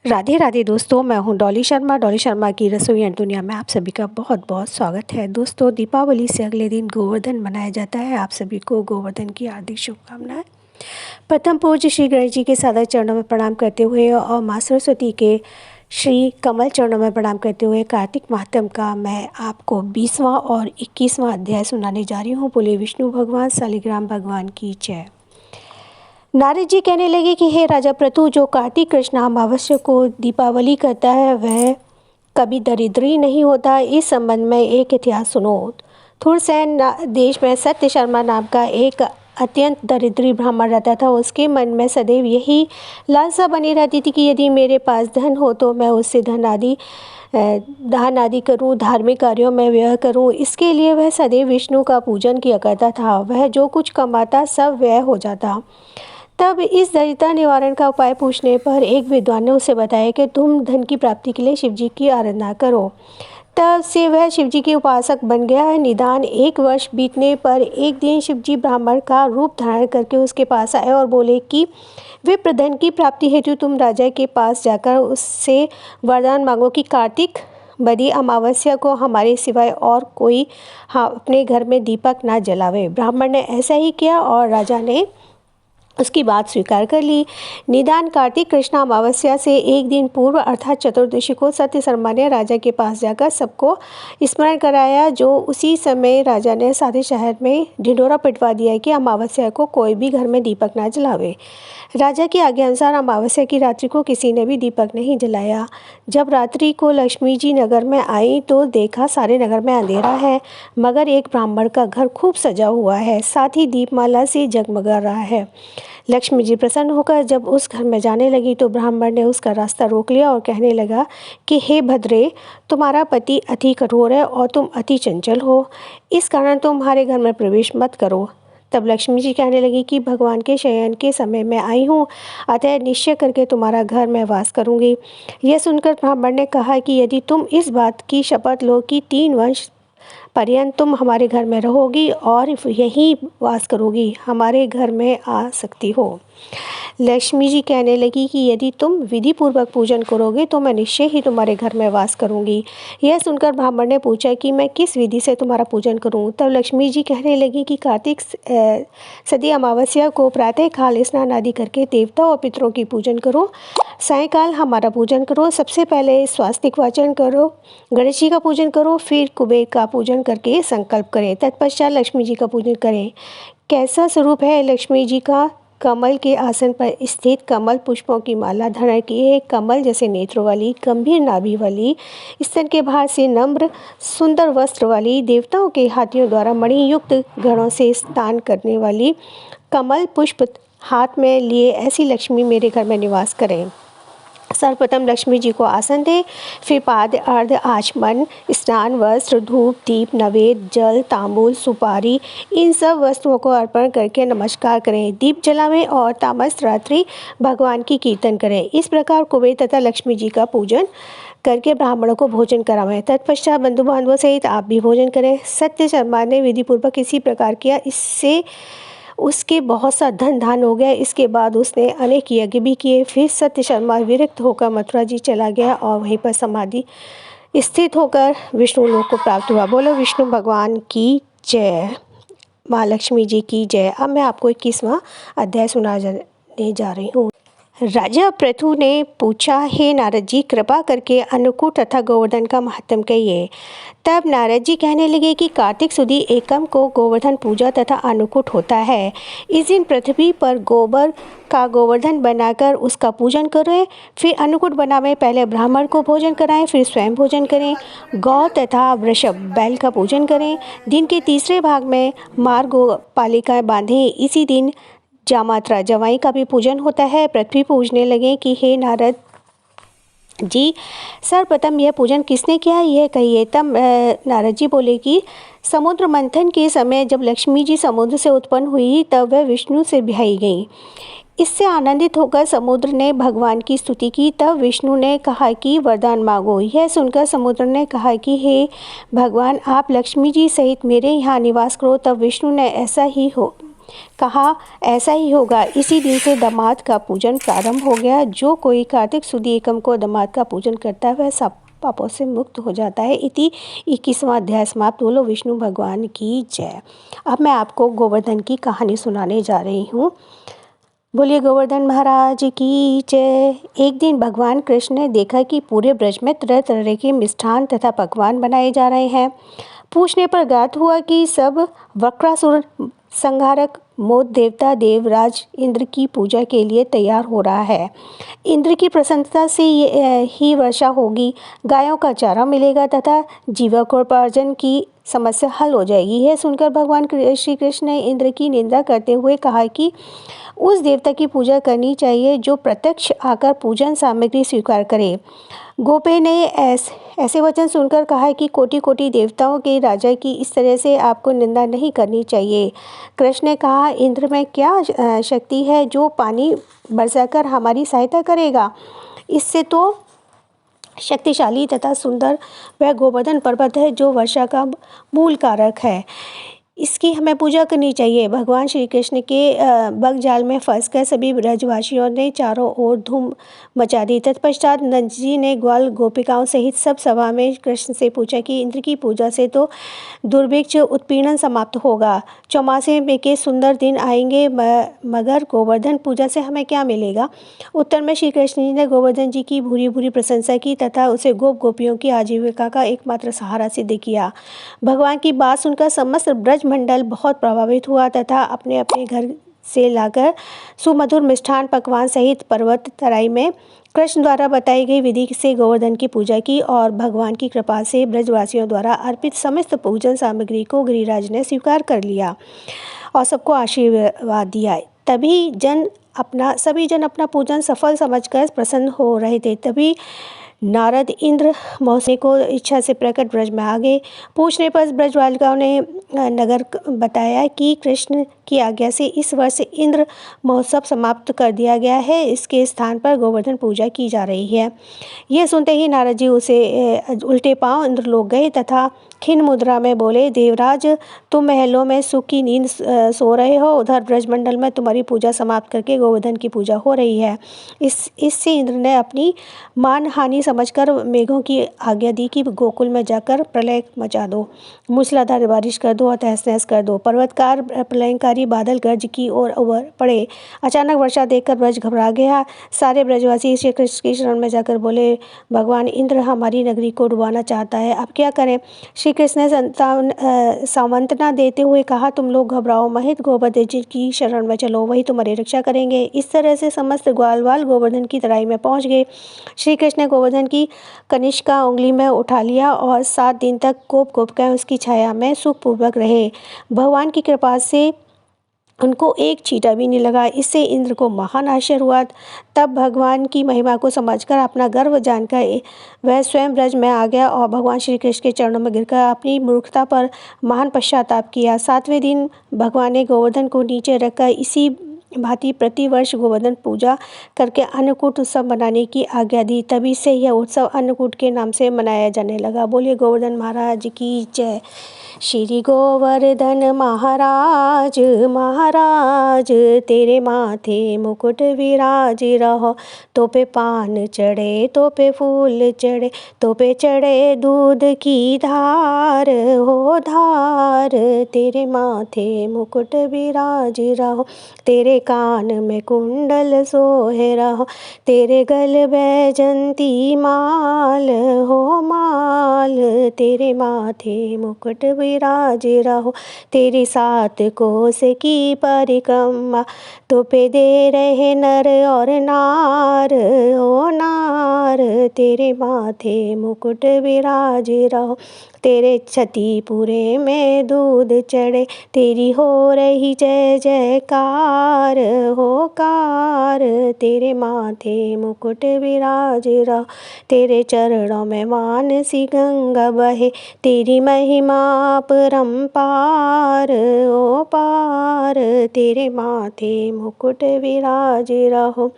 राधे राधे दोस्तों, मैं हूं डॉली शर्मा की रसोई एंड दुनिया में आप सभी का बहुत बहुत स्वागत है। दोस्तों, दीपावली से अगले दिन गोवर्धन मनाया जाता है। आप सभी को गोवर्धन की हार्दिक शुभकामनाएं। प्रथम पूज्य श्री गणेश जी के सादर चरणों में प्रणाम करते हुए और माँ सरस्वती के श्री कमल चरणों में प्रणाम करते हुए कार्तिक माहत्म का मैं आपको 20वां और 21वां अध्याय सुनाने जा रही हूँ। बोले विष्णु भगवान, शालिग्राम भगवान की जय। नारद जी कहने लगे कि हे राजा प्रतु, जो कार्तिक कृष्ण अमावस्या को दीपावली करता है वह कभी दरिद्री नहीं होता। इस संबंध में एक इतिहास सुनो। थुरसैन देश में सत्य शर्मा नाम का एक अत्यंत दरिद्री ब्राह्मण रहता था। उसके मन में सदैव यही लालसा बनी रहती थी कि यदि मेरे पास धन हो तो मैं उससे दान आदि करूं, धार्मिक कार्यों में व्यय करूं। इसके लिए वह सदैव विष्णु का पूजन किया करता था। वह जो कुछ कमाता सब व्यय हो जाता। तब इस दरिद्रता निवारण का उपाय पूछने पर एक विद्वान ने उसे बताया कि तुम धन की प्राप्ति के लिए शिवजी की आराधना करो। तब से वह शिवजी के उपासक बन गया है। निदान 1 वर्ष बीतने पर एक दिन शिवजी ब्राह्मण का रूप धारण करके उसके पास आए और बोले कि विप्र, धन की प्राप्ति हेतु तुम राजा के पास जाकर उससे वरदान मांगो कि कार्तिक बदी अमावस्या को हमारे सिवाय और कोई अपने घर में दीपक ना जलावे। ब्राह्मण ने ऐसा ही किया और राजा ने उसकी बात स्वीकार कर ली। निदान कार्तिक कृष्ण अमावस्या से एक दिन पूर्व अर्थात चतुर्दशी को सत्य शर्मा ने राजा के पास जाकर सबको स्मरण कराया। जो उसी समय राजा ने सारे शहर में ढिंढोरा पिटवा दिया कि अमावस्या को कोई भी घर में दीपक ना जलावे। राजा की आज्ञा अनुसार अमावस्या की रात्रि को किसी ने भी दीपक नहीं जलाया। जब रात्रि को लक्ष्मी जी नगर में आई तो देखा सारे नगर में अंधेरा है, मगर एक ब्राह्मण का घर खूब सजा हुआ है, साथ ही दीपमाला से जगमगा रहा है। लक्ष्मी जी प्रसन्न होकर जब उस घर में जाने लगी तो ब्राह्मण ने उसका रास्ता रोक लिया और कहने लगा कि हे भद्रे, तुम्हारा पति अति कठोर है और तुम अति चंचल हो, इस कारण तुम्हारे घर में प्रवेश मत करो। तब लक्ष्मी जी कहने लगी कि भगवान के शयन के समय में आई हूँ, अतः निश्चय करके तुम्हारा घर में वास करूँगी। यह सुनकर ब्राह्मण ने कहा कि यदि तुम इस बात की शपथ लो कि 3 वर्ष पर्यंत तुम हमारे घर में रहोगी और यहीं वास करोगी, हमारे घर में आ सकती हो। लक्ष्मी जी कहने लगी कि यदि तुम विधि पूर्वक पूजन करोगे तो मैं निश्चय ही तुम्हारे घर में वास करूंगी। यह सुनकर ब्राह्मण ने पूछा कि मैं किस विधि से तुम्हारा पूजन करूं। तब लक्ष्मी जी कहने लगी कि कार्तिक सदी अमावस्या को प्रातः काल स्नान आदि करके देवता और पितरों की पूजन करो, सायंकाल हमारा पूजन करो। सबसे पहले स्वास्तिक वाचन करो, गणेश जी का पूजन करो, फिर कुबेर का पूजन करके संकल्प करें, तत्पश्चात लक्ष्मी जी का पूजन करें। कैसा स्वरूप है लक्ष्मी जी का? कमल के आसन पर स्थित, कमल पुष्पों की माला धारण किए, कमल जैसे नेत्रों वाली, गंभीर नाभि वाली, स्तन के बाहर से नम्र सुंदर वस्त्र वाली, देवताओं के हाथियों द्वारा मणियुक्त गणों से स्नान करने वाली, कमल पुष्प हाथ में लिए ऐसी लक्ष्मी मेरे घर में निवास करें। सर्वप्रथम लक्ष्मी जी को आसन दें, फिर पाद, अर्ध, आचमन, स्नान, वस्त्र, धूप, दीप, नवेद, जल, तांबूल, सुपारी, इन सब वस्तुओं को अर्पण करके नमस्कार करें। दीप जलावें और तामस रात्रि भगवान की कीर्तन करें। इस प्रकार कुबेर तथा लक्ष्मी जी का पूजन करके ब्राह्मणों को भोजन करावें। तत्पश्चात बंधु बांधवों सहित आप भी भोजन करें। सत्य शर्मा ने विधिपूर्वक इसी प्रकार किया। इससे उसके बहुत सा धन दान हो गया। इसके बाद उसने अनेक यज्ञ भी किए। फिर सत्य शर्मा विरक्त होकर मथुरा जी चला गया और वहीं पर समाधि स्थित होकर विष्णु लोक को प्राप्त हुआ। बोलो विष्णु भगवान की जय, माँ लक्ष्मी जी की जय। अब मैं आपको 21वां अध्याय सुनाने जा रही हूँ। राजा पृथु ने पूछा, हे नारद जी, कृपा करके अन्नकूट तथा गोवर्धन का महत्व कहिए। तब नारद जी कहने लगे कि कार्तिक सुदी एकम को गोवर्धन पूजा तथा अन्नकूट होता है। इस दिन पृथ्वी पर गोबर का गोवर्धन बनाकर उसका पूजन करें, फिर अन्नकूट बनावें। पहले ब्राह्मण को भोजन कराएं, फिर स्वयं भोजन करें। गौ तथा वृषभ बैल का पूजन करें। दिन के तीसरे भाग में मार गोपालिकाएं बांधें। इसी दिन जामात्रा जवाई का भी पूजन होता है। पृथ्वी पूजने लगे कि हे नारद जी, सर्वप्रथम यह पूजन किसने किया, यह कहिए। तब नारद जी बोले कि समुद्र मंथन के समय जब लक्ष्मी जी समुद्र से उत्पन्न हुई तब वह विष्णु से ब्याही गई। इससे आनंदित होकर समुद्र ने भगवान की स्तुति की। तब विष्णु ने कहा कि वरदान मांगो। यह सुनकर समुद्र ने कहा कि हे भगवान, आप लक्ष्मी जी सहित मेरे यहाँ निवास करो। तब विष्णु ने ऐसा ही हो कहा ऐसा ही होगा। इसी दिन से दामाद का पूजन प्रारंभ हो गया। जो कोई कार्तिक सुदी एकम को दामाद का पूजन करता है वह सब पापों से मुक्त हो जाता है। इति 21वां अध्याय समाप्त। बोलो विष्णु भगवान की जय। अब मैं आपको गोवर्धन की कहानी सुनाने जा रही हूँ। बोलिए गोवर्धन महाराज की जय। एक दिन भगवान कृष्ण ने देखा कि पूरे ब्रज में तरह तरह के मिष्ठान तथा पकवान बनाए जा रहे हैं। पूछने पर ज्ञात हुआ कि सब वक्रासुर संहारक मोद देवता देवराज इंद्र की पूजा के लिए तैयार हो रहा है। इंद्र की प्रसन्नता से ही वर्षा होगी, गायों का चारा मिलेगा तथा जीविकोपार्जन की समस्या हल हो जाएगी। यह सुनकर भगवान श्री कृष्ण ने इंद्र की निंदा करते हुए कहा कि उस देवता की पूजा करनी चाहिए जो प्रत्यक्ष आकर पूजन सामग्री स्वीकार करे। गोपे ने ऐसे वचन सुनकर कहा कि कोटि कोटि देवताओं के राजा की इस तरह से आपको निंदा नहीं करनी चाहिए। कृष्ण ने कहा, इंद्र में क्या शक्ति है जो पानी बरसाकर हमारी सहायता करेगा। इससे तो शक्तिशाली तथा सुंदर वह गोवर्धन पर्वत है जो वर्षा का मूल कारक है। इसकी हमें पूजा करनी चाहिए। भगवान श्री कृष्ण के बगजाल में फंसकर सभी ब्रजवासियों ने चारों ओर धूम मचा दी। तत्पश्चात नंद जी ने ग्वाल गोपिकाओं सहित सब सभा में कृष्ण से पूछा कि इंद्र की पूजा से तो दुर्भिक्ष उत्पीड़न समाप्त होगा, चौमासे में के सुंदर दिन आएंगे, मगर गोवर्धन पूजा से हमें क्या मिलेगा। उत्तर में श्री कृष्ण जी ने गोवर्धन जी की भूरी भूरी प्रशंसा की तथा उसे गोप गोपियों की आजीविका का एकमात्र सहारा सिद्ध किया। भगवान की बात सुनकर समस्त ब्रजमंडल बहुत प्रभावित हुआ तथा अपने अपने घर से लाकर सुमधुर मिष्ठान पकवान सहित पर्वत तराई में कृष्ण द्वारा बताई गई विधि से गोवर्धन की पूजा की और भगवान की कृपा से ब्रजवासियों द्वारा अर्पित समस्त पूजन सामग्री को गिरिराज ने स्वीकार कर लिया और सबको आशीर्वाद दिया। सभी जन अपना पूजन सफल समझकर प्रसन्न हो रहे थे। तभी नारद इंद्र मौसमी को इच्छा से प्रकट ब्रज में आ गए। पूछने पर ब्रजबालिकाओं ने नगर बताया कि कृष्ण की आज्ञा से इस वर्ष इंद्र महोत्सव समाप्त कर दिया गया है। इसके स्थान पर गोवर्धन पूजा की जा रही है। यह सुनते ही नारद जी उसे उल्टे पांव इंद्रलोक गए तथा खिन्न मुद्रा में बोले, देवराज तुम महलों में सुख की नींद सो रहे हो, उधर ब्रजमंडल में तुम्हारी पूजा समाप्त करके गोवर्धन की पूजा हो रही है। इससे इंद्र ने अपनी मान हानि समझकर मेघों की आज्ञा दी कि गोकुल में जाकर प्रलय मचा दो, मूसलाधार बारिश कर दो और तहस नहस कर दो। पर्वतकार प्रलयंकारी बादल गर्ज की ओर उभर पड़े। अचानक वर्षा देखकर ब्रज घबरा गया। सारे ब्रजवासी श्री कृष्ण की शरण में जाकर बोले, भगवान इंद्र हमारी नगरी को डुबाना चाहता है, अब क्या करें। श्री कृष्ण ने सांत्वना देते हुए कहा, तुम लोग घबराओ मत, गोवर्धन जी की शरण में चलो, वही तुम्हारी रक्षा करेंगे। इस तरह से समस्त ग्वालवाल गोवर्धन की तराई में पहुंच गए। श्री कृष्ण ने गोवर्धन की कनिष्का उंगली में उठा लिया और 7 दिन तक गोपिकाएं उसकी छाया में सुखपूर्वक रहे। भगवान की कृपा से उनको एक चींटा भी नहीं लगा। इससे इंद्र को महान आश्चर्य हुआ। तब भगवान की महिमा को समझकर अपना गर्व जानकर वह स्वयं ब्रज में आ गया और भगवान श्री कृष्ण के चरणों में गिरकर अपनी मूर्खता पर महान पश्चाताप किया। 7वें दिन भगवान ने गोवर्धन को नीचे रखकर इसी भांति प्रतिवर्ष गोवर्धन पूजा करके अन्नकूट उत्सव मनाने की आज्ञा दी। तभी से यह उत्सव अन्नकूट के नाम से मनाया जाने लगा। बोलिए गोवर्धन महाराज की जय। श्री गोवर्धन महाराज महाराज तेरे माथे मुकुट विराज रहो, तो पे पान चढ़े तो पे फूल चढ़े, तो पे चढ़े दूध की धार हो धार। तेरे माथे मुकुट विराज रहो, तेरे कान में कुंडल सोहे रहो, तेरे गल बैजंती माल हो माल। तेरे माथे मुकुट विराज रहो, तेरी 7 कोस की परिक्रमा, तो पे दे रहे नर और नार ओ नार। तेरे माथे मुकुट विराज रहो, तेरे क्षतिपुरे में दूध चढ़े, तेरी हो रही जय जयकार हो कार। तेरे माथे मुकुट विराज रहो, तेरे चरणों में मानसी गंगा बहे, तेरी महिमा परम्पार ओ पार। तेरे माथे मुकुट विराज रहो,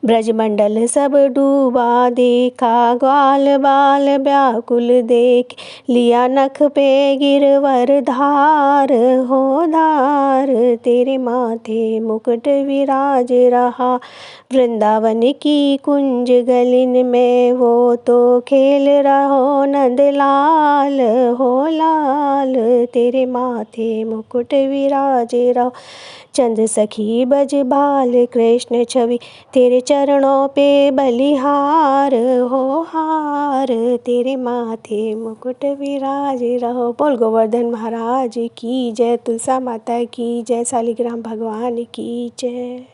ब्रजमंडल सब डूबा देखा, ग्वाल बाल व्याकुल देख, लिया नख पे गिरवर धार हो धार, तेरे माथे मुकुट विराज रहा। वृंदावन की कुंज गलिन में वो तो खेल रहो नंदलाल हो लाल, तेरे माथे मुकुट विराज रहो। चंद्र सखी बज बाल कृष्ण छवि, तेरे चरणों पे बलिहार हो हार, तेरे माथे मुकुट विराज रहो। बोल गोवर्धन महाराज की जय, तुलसा माता की जय, शालिग्राम भगवान की जय।